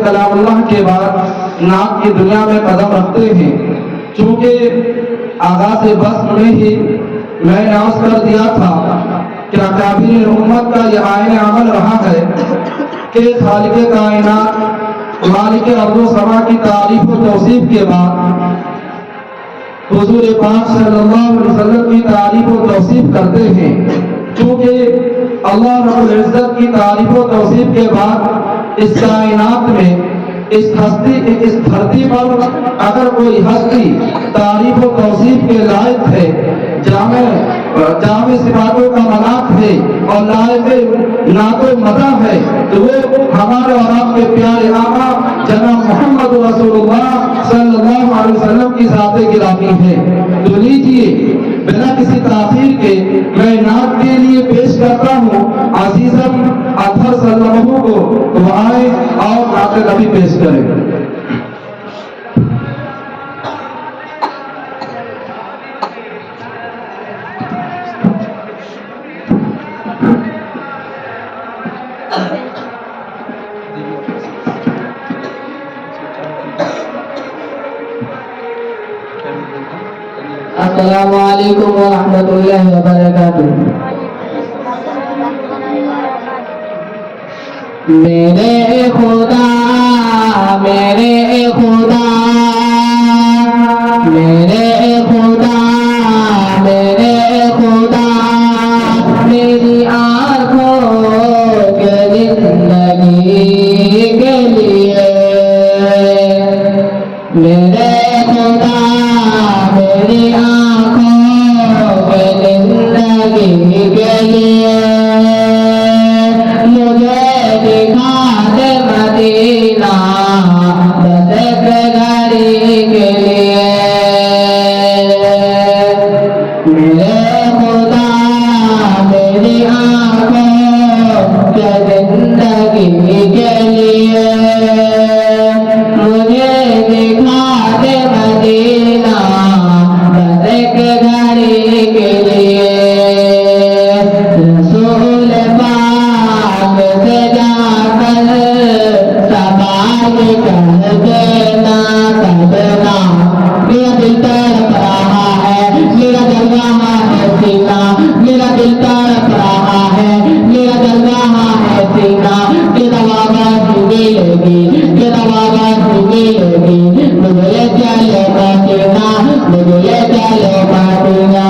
कलामुल्लाह के बाद नात की दुनिया में कदम रखते हैं। चूँकि आगाज़ बस में ही मैंने अनाउंस कर दिया था कि अकाबिर उम्मत का यह आईन अमल रहा है कि खालिक कायनात मालिक अर्ज़ व समा की तारीफ व तौसीफ के बाद हुज़ूर पाक सल्लल्लाहु अलैहि वसल्लम की तारीफ व तौसीफ करते हैं। क्योंकि अल्लाह रब्बुल इज़्ज़त की तारीफ व तौसीफ के बाद इस कायनात में इस धरती पर अगर कोई हस्ती तारीफ व तौसीफ के लायक है, जामे सिफातों का मलाक है और लायक नातो मदा है, तो वो हमारे और आपके प्यारे आका जनाब मोहम्मद रसूलुल्लाह सल्लल्लाहु अलैहि वसल्लम की ज़ात गिरामी है। तो लीजिए बिना किसी ताखीर के मैं नात के लिए पेश करता हूँ अजीज़म अतहर सल्लल्लाहु को, तो आए और नात नबी पेश करें। अस्सलामु अलैकुम व रहमतुल्लाहि व बरकातुहू। मेरे खुदा मेरे खुदा मेरे खुदा मेरे खुदा मेरी आँखों के जिंदगी के लिए मेरे खुदा मेरी आँखों के जिंदगी के लिए मुझे दिखा दे मदीना बस एक घड़ी के लिए। मेरे खुदा मेरी आँखों के जिंदगी के लिए मुझे दिखा दे मदीना बस एक घड़ी के लिए। रसूल पाक से जाकर सवाल कर देना करना, मेरा दिल तड़प रहा है, मेरा दिल रहा है सीना, मेरा दिल तड़प रहा है, मेरा दिल रहा है सीना। कि दवागा मिलेगी, कि दवागा मिलेगी, मुझे चलो मदीना, मुझे चलो मदीना।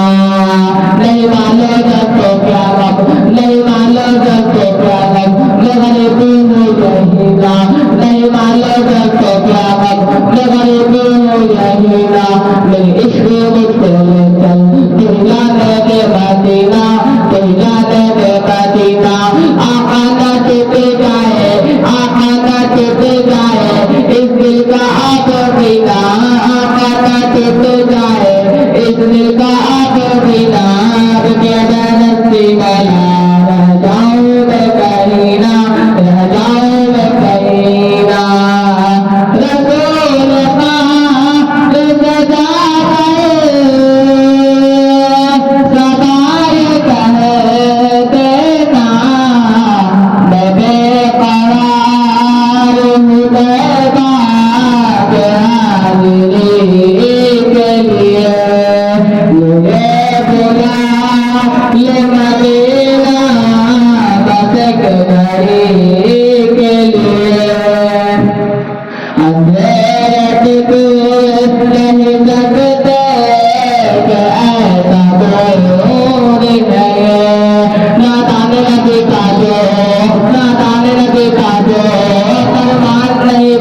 नहीं मानो जब तो क्या रब, नहीं मानो जब तो क्या रब, मैं गरीबी हूँ यही ना, नहीं मानो जब तो क्या रब, मैं गरीबी हूँ यही ना। मेरी इश्क मुझको ले चल, तू जाने दे मदीना, तू जाने दे मदीना। आका ना टूट जाए, आका ना टूट जाए इस दिल का आप बिना, आका ना टूट जाए इस दिल का आप बिना। दुनिया नस्ती वाला रह जाऊं मैं कहीं ना, रह जाऊं मैं कहीं ना। रसूल पाक सदा सदाए कह देना, मैं बेकरार हूँ बेबाक हाज़िरी के लिए। मुझे बुला ले मदीना बस एक घड़ी के लिए। अंधेरे टूट नहीं सकते कि ऐसा नूर है। ना ताने नबी का जो, ना ताने नबी का जो फरमान नहीं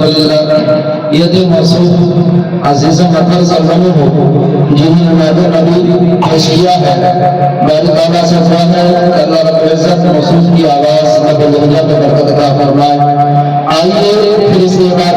अल्हम्दुलिल्लाह ये जो मौसूफ अजीज़ मकर सल्लल्लाहु हो जिन्हें नादो नबी पेश किया है मैंने ताला से दुआ है कि अल्लाह रब्बुल इज्जत मौसूफ की आवाज़ नबी दुनिया में बरकत अता फरमाए। आइए फिर इसके बाद